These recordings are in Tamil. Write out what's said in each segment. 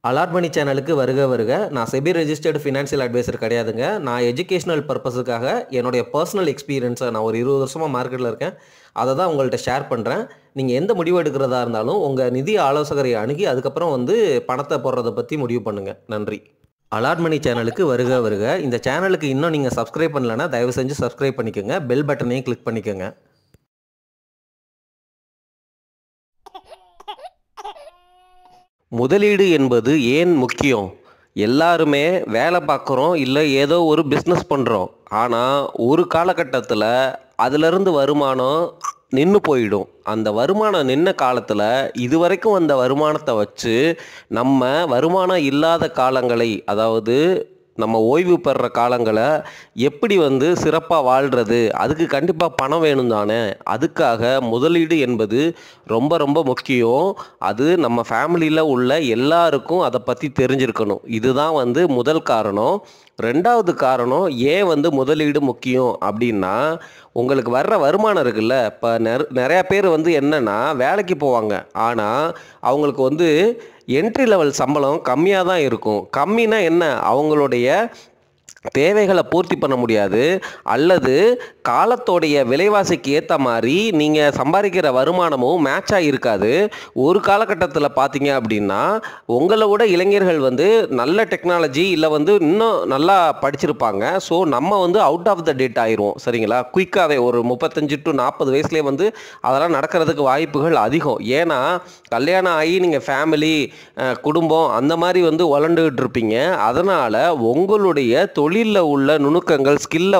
அலாட் மணி சேனலுக்கு வருக வருக. நான் செபி ரெஜிஸ்டர்டு ஃபினான்ஷியல் அட்வைசர் கிடையாதுங்க. நான் எஜுகேஷனல் பர்பஸுக்காக என்னுடைய பர்சனல் எக்ஸ்பீரியன்ஸை நான் ஒரு 20 வருஷமாக மார்க்கெட்டில் இருக்கேன். அதை தான் உங்கள்கிட்ட ஷேர் பண்ணுறேன். நீங்கள் எந்த முடிவு எடுக்கிறதா இருந்தாலும் உங்கள் நிதி ஆலோசகரை அணுகி அதுக்கப்புறம் பணத்தை போடுறதை பற்றி முடிவு பண்ணுங்கள். நன்றி. அலாட் மணி சேனலுக்கு வருக வருக. இந்த சேனலுக்கு இன்னும் நீங்கள் சப்ஸ்கிரைப் பண்ணலைன்னா தயவு செஞ்சு சப்ஸ்கிரைப் பண்ணிக்கோங்க. பெல் பட்டனையும் கிளிக் பண்ணிக்கோங்க. முதலீடு என்பது ஏன் முக்கியம்? எல்லாருமே வேலை பார்க்குறோம், இல்லை ஏதோ ஒரு பிஸ்னஸ் பண்ணுறோம். ஆனால் ஒரு காலகட்டத்தில் அதிலிருந்து வருமானம் நின்று போயிடும். அந்த வருமானம் நின்ன காலத்தில் இதுவரைக்கும் வந்த வருமானத்தை வச்சு நம்ம வருமானம் இல்லாத காலங்களை, அதாவது நம்ம ஓய்வு பெறுற காலங்களை எப்படி சிறப்பாக வாழ்கிறது, அதுக்கு கண்டிப்பாக பணம் வேணும் தானே. அதுக்காக முதலீடு என்பது ரொம்ப ரொம்ப முக்கியம். அது நம்ம ஃபேமிலியில் உள்ள எல்லாருக்கும் அதை பற்றி தெரிஞ்சிருக்கணும். இதுதான் முதல் காரணம். ரெண்டாவது காரணம் ஏன் முதலீடு முக்கியம் அப்படின்னா, உங்களுக்கு வர்ற வருமானம் இருக்குல்ல. இப்போ நிறையா பேர் என்னென்னா வேலைக்கு போவாங்க, ஆனால் அவங்களுக்கு என்ட்ரி லெவல் சம்பளம் கம்மியாக தான் இருக்கும். கம்மினா என்ன, அவங்களுடைய தேவைகளை பூர்த்தி பண்ண முடியாது, அல்லது காலத்தோடைய விலைவாசிக்கு ஏற்ற மாதிரி நீங்கள் சம்பாதிக்கிற வருமானமும் மேட்சாக இருக்காது. ஒரு காலகட்டத்தில் பார்த்தீங்க அப்படின்னா உங்களை விட இளைஞர்கள் நல்ல டெக்னாலஜி இல்லை இன்னும் நல்லா படிச்சிருப்பாங்க. ஸோ நம்ம அவுட் ஆஃப் த டேட் ஆயிரும். சரிங்களா? குயிக்காகவே ஒரு 35 to 40 வயசுலேயே அதெல்லாம் நடக்கிறதுக்கு வாய்ப்புகள் அதிகம். ஏன்னா கல்யாணம் ஆகி நீங்கள் ஃபேமிலி, குடும்பம் அந்த மாதிரி வளர்ந்துக்கிட்டு இருப்பீங்க. அதனால் உங்களுடைய தொழிலில் உள்ள நுணுக்கங்கள், ஸ்கில்லை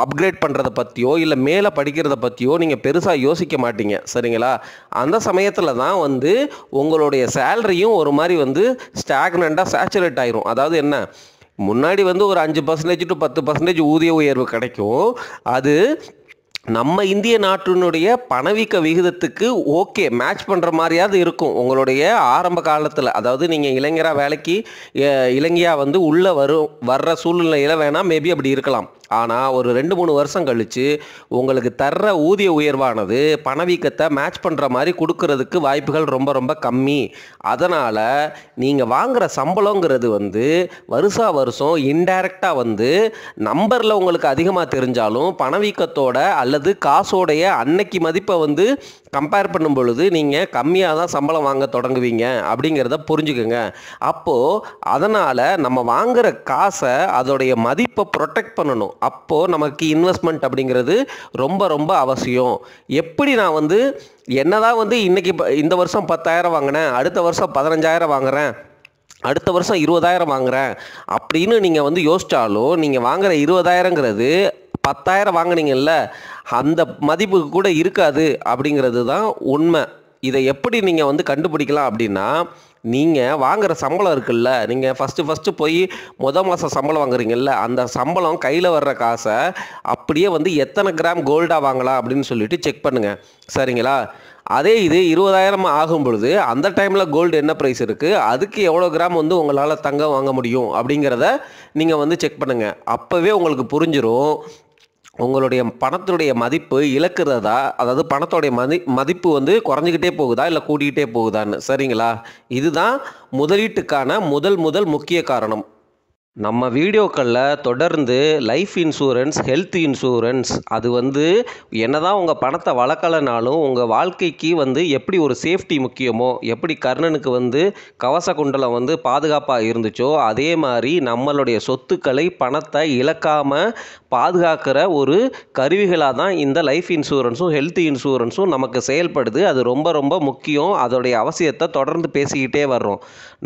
அப்கிரேட் பண்ணுறதை பற்றியோ இல்லை மேலே படிக்கிறத பற்றியோ நீங்கள் பெருசாக யோசிக்க மாட்டீங்க. சரிங்களா? அந்த சமயத்தில் தான் உங்களுடைய சேலரியும் ஒரு மாதிரி ஸ்டாக்னண்ட்டாக சேச்சுரேட் ஆயிரும். அதாவது என்ன, முன்னாடி ஒரு 5% to 10% ஊதிய உயர்வு கிடைக்கும். அது நம்ம இந்திய நாட்டினுடைய பணவீக்க விகிதத்துக்கு ஓகே மேட்ச் பண்ணுற மாதிரியாவது இருக்கும் உங்களுடைய ஆரம்ப காலத்தில். அதாவது நீங்கள் இளைஞராக வேலைக்கு இளைஞராக உள்ளே வர்ற சூழ்நிலையில் வேணால் மேபி அப்படி இருக்கலாம். ஆனால் ஒரு 2-3 வருஷம் கழித்து உங்களுக்கு தர்ற ஊதிய உயர்வானது பணவீக்கத்தை மேட்ச் பண்ணுற மாதிரி கொடுக்கறதுக்கு வாய்ப்புகள் ரொம்ப ரொம்ப கம்மி. அதனால் நீங்கள் வாங்குகிற சம்பளங்கிறது வருஷா வருஷம் இன்டைரக்டாக நம்பரில் உங்களுக்கு அதிகமாக தெரிஞ்சாலும் பணவீக்கத்தோட அல்லது காசோடைய அன்னைக்கு மதிப்பை கம்பேர் பண்ணும் பொழுது நீங்கள் கம்மியாக தான் சம்பளம் வாங்க தொடங்குவீங்க அப்படிங்கிறத புரிஞ்சுக்குங்க. அப்போது அதனால் நம்ம வாங்குகிற காசை அதோடைய மதிப்பை ப்ரொடெக்ட் பண்ணணும். அப்போது நமக்கு இன்வெஸ்ட்மெண்ட் அப்படிங்கிறது ரொம்ப ரொம்ப அவசியம். எப்படி நான் என்னதான் இன்றைக்கி இந்த வருஷம் 10,000 வாங்கினேன், அடுத்த வருஷம் 15,000 வாங்குகிறேன், அடுத்த வருஷம் 20,000 வாங்குகிறேன் அப்படின்னு நீங்கள் யோசித்தாலும் நீங்கள் வாங்குகிற 20,000ங்கிறது 10,000 வாங்கினீங்கல்ல அந்த மதிப்புக்கு கூட இருக்காது அப்படிங்கிறது தான் உண்மை. இதை எப்படி நீங்கள் கண்டுபிடிக்கலாம் அப்படின்னா, நீங்கள் வாங்குகிற சம்பளம் இருக்குல்ல, நீங்கள் ஃபஸ்ட்டு போய் மாதம் சம்பளம் வாங்குறீங்கல்ல, அந்த சம்பளம் கையில் வர்ற காசை அப்படியே எத்தனை கிராம் கோல்டாக வாங்கலாம் அப்படின்னு சொல்லிட்டு செக் பண்ணுங்கள். சரிங்களா? அதே இது 20,000 ஆகும் பொழுது அந்த டைமில் கோல்டு என்ன ப்ரைஸ் இருக்குது, அதுக்கு எவ்வளோ கிராம் உங்களால் தங்கம் வாங்க முடியும் அப்படிங்கிறத நீங்கள் செக் பண்ணுங்கள். அப்போவே உங்களுக்கு புரிஞ்சிடும் உங்களுடைய பணத்துடைய மதிப்பு இழக்கிறதா, அதாவது பணத்தோடைய மதிப்பு குறைஞ்சிக்கிட்டே போகுதா இல்லை கூட்டிக்கிட்டே போகுதான்னு. சரிங்களா? இதுதான் முதலீட்டுக்கான முதல் முக்கிய காரணம். நம்ம வீடியோக்களில் தொடர்ந்து லைஃப் இன்சூரன்ஸ், ஹெல்த் இன்சூரன்ஸ், அது என்னதான் உங்கள் பணத்தை வளர்க்கலைனாலும் உங்கள் வாழ்க்கைக்கு எப்படி ஒரு சேஃப்டி முக்கியமோ, எப்படி கர்ணனுக்கு கவச குண்டலம் பாதுகாப்பாக இருந்துச்சோ, அதே மாதிரி நம்மளுடைய சொத்துக்களை பணத்தை இழக்காமல் பாதுகாக்கிற ஒரு கருவிகளாக தான் இந்த லைஃப் இன்சூரன்ஸும் ஹெல்த் இன்சூரன்ஸும் நமக்கு செயல்படுது. அது ரொம்ப ரொம்ப முக்கியம். அதோடைய அவசியத்தை தொடர்ந்து பேசிக்கிட்டே வர்றோம்.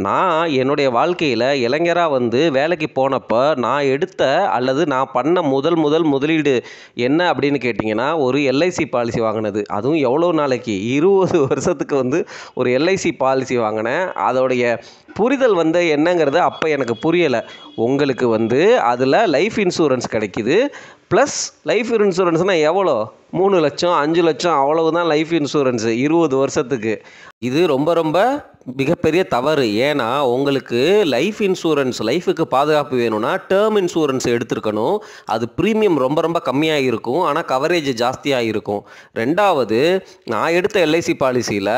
நான் என்னுடைய வாழ்க்கையில் இளைஞராக வேலைக்கு போனப்போ நான் எடுத்த அல்லது நான் பண்ண முதல் முதலீடு என்ன அப்படின்னு கேட்டிங்கன்னா, ஒரு எல்ஐசி பாலிசி வாங்கினது. அதுவும் எவ்வளோ நாளைக்கு, 20 வருஷத்துக்கு ஒரு எல்ஐசி பாலிசி வாங்கினேன். அதோடைய புரிதல் என்னங்கிறது அப்போ எனக்கு புரியலை. உங்களுக்கு அதில் லைஃப் இன்சூரன்ஸ் கிடைக்கிது. ப்ளஸ் லைஃப் இன்சூரன்ஸ்னால் எவ்வளோ, 3 லட்சம் 5 லட்சம் அவ்வளவு தான் லைஃப் இன்சூரன்ஸு 20 வருஷத்துக்கு. இது ரொம்ப ரொம்ப மிகப்பெரிய தவறு. ஏன்னா, உங்களுக்கு லைஃப் இன்சூரன்ஸ் லைஃபுக்கு பாதுகாப்பு வேணும்னா, டேர்ம் இன்சூரன்ஸ் எடுத்திருக்கணும். அது பிரீமியம் ரொம்ப ரொம்ப கம்மியா இருக்கும். ஆனா, கவரேஜ் ஜாஸ்தியா இருக்கும். 2வது, நான் எடுத்த எல்ஐசி பாலிசியில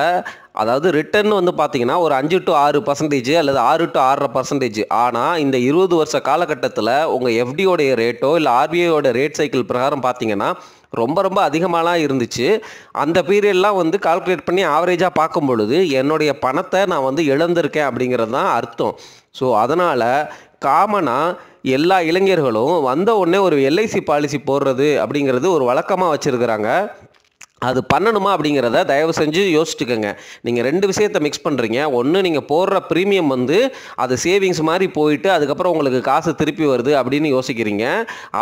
அதாவது ரிட்டர்ன் வந்து பார்த்தீங்கன்னா, ஒரு 5 to 6% அல்லது 6 to 6.5%. ஆனா, இந்த 20 வருஷ காலகட்டத்தில உங்க எஃப்டியோடைய ரேட்டோ, இல்ல ஆர்பிஐயோட ரேட் சைக்கிள் பிரகாரம் பார்த்தீங்கன்னா, ரொம்ப ரொம்ப அதிகமாலாம் இருந்துச்சு. அந்த பீரியட்லாம் வந்து கால்குலேட் பண்ணி ஆவரேஜா பார்க்கும் பொழுது, என்னுடைய பணத்த நான் வந்து இழந்திருக்கேன் அப்படிங்கிறது தான் அர்த்தம். ஸோ, அதனால காமனா எல்லா இளைஞர்களும் வந்த உடனே ஒரு எல்ஐசி பாலிசி போடுறது அப்படிங்கிறது ஒரு வழக்கமா வச்சிருக்கிறாங்க. அது பண்ணணுமா அப்படிங்கிறத தயவு செஞ்சு யோசிச்சுக்கோங்க. நீங்கள் 2 விஷயத்தை மிக்ஸ் பண்ணுறீங்க. ஒன்று, நீங்கள் போடுற ப்ரீமியம் வந்து அது சேவிங்ஸ் மாதிரி போயிட்டு அதுக்கப்புறம் உங்களுக்கு காசு திருப்பி வருது அப்படின்னு யோசிக்கிறீங்க.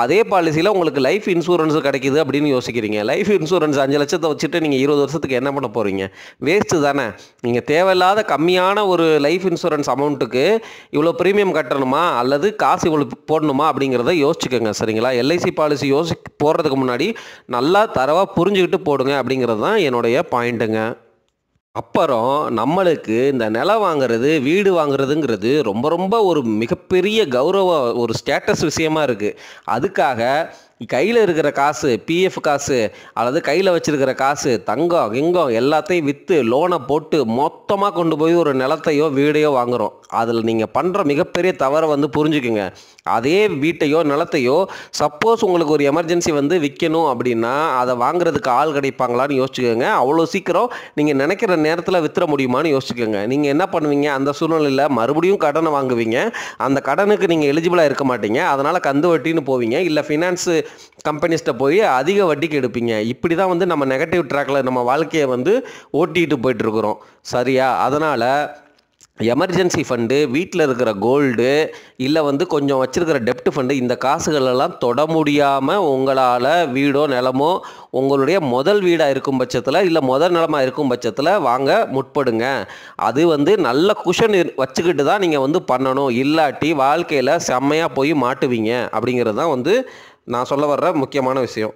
அதே பாலிசியில் உங்களுக்கு லைஃப் இன்சூரன்ஸ் கிடைக்குது அப்படின்னு யோசிக்கிறீங்க. லைஃப் இன்சூரன்ஸ் 5 லட்சத்தை வச்சுட்டு நீங்கள் 20 வருஷத்துக்கு என்ன பண்ண போகிறீங்க? வேஸ்ட்டு தானே. நீங்கள் தேவையில்லாத கம்மியான ஒரு லைஃப் இன்சூரன்ஸ் அமௌண்ட்டுக்கு இவ்வளோ ப்ரீமியம் கட்டணுமா அல்லது காசு இவ்வளோ போடணுமா அப்படிங்கிறத யோசிச்சுக்கோங்க. சரிங்களா? எல்ஐசி பாலிசி போடுறதுக்கு முன்னாடி நல்லா தரவாக புரிஞ்சுக்கிட்டு போடுங்க அப்படிங்கிறது தான் என்னுடைய பாயிண்ட்டுங்க. அப்புறம் நம்மளுக்கு இந்த நிலம் வாங்குறது, வீடு வாங்குறதுங்கிறது ரொம்ப ரொம்ப ஒரு மிகப்பெரிய கௌரவ ஒரு ஸ்டேட்டஸ் விஷயமா இருக்குது. அதுக்காக கையில் இருக்கிற காசு, பிஎஃப் காசு அல்லது கையில் வச்சிருக்கிற காசு, தங்கம் கிங்கம் எல்லாத்தையும் விற்று லோனை போட்டு மொத்தமாக கொண்டு போய் ஒரு நிலத்தையோ வீடையோ வாங்குகிறோம். அதில் நீங்கள் பண்ணுற மிகப்பெரிய தவறை வந்து புரிஞ்சுக்குங்க. அதே வீட்டையோ நிலத்தையோ சப்போஸ் உங்களுக்கு ஒரு எமர்ஜென்சி வந்து விற்கணும் அப்படின்னா அதை வாங்குறதுக்கு ஆள் கிடைப்பாங்களான்னு யோசிச்சுக்கோங்க. அவ்வளோ சீக்கிரம் நீங்கள் நினைக்கிற நேரத்தில் வித்துற முடியுமான்னு யோசிச்சுக்கோங்க. நீங்கள் என்ன பண்ணுவீங்க? அந்த சூழ்நிலையில் மறுபடியும் கடனை வாங்குவீங்க. அந்த கடனுக்கு நீங்கள் எலிஜிபிளாக இருக்க மாட்டீங்க. அதனால் கந்து வட்டின்னு போவீங்க. இல்லை ஃபினான்ஸு கம்பெனிஸ்ட்ட போய் அதிக வட்டிக்கு எடுப்பீங்க. இப்படி தான் வந்து நம்ம நெகட்டிவ் ட்ராக்கில் நம்ம வாழ்க்கையை வந்து ஓட்டிகிட்டு போயிட்டுருக்குறோம். சரியா? அதனால் எமர்ஜென்சி ஃபண்டு, வீட்டில் இருக்கிற கோல்டு, இல்லை வந்து கொஞ்சம் வச்சுருக்கிற டெப்ட் ஃபண்டு, இந்த காசுகளெல்லாம் தொட முடியாமல் உங்களால் வீடோ நிலமோ உங்களுடைய முதல் வீடாக இருக்கும் பட்சத்தில் இல்லை முதல் நிலமாக இருக்கும் பட்சத்தில் வாங்க முற்படுங்க. அது வந்து நல்ல குஷன் வச்சுக்கிட்டு தான் நீங்கள் வந்து பண்ணணும். இல்லாட்டி வாழ்க்கையில் செம்மையாக போய் மாட்டுவீங்க அப்படிங்கிறது தான் வந்து நான் சொல்ல வர்ற முக்கியமான விஷயம்.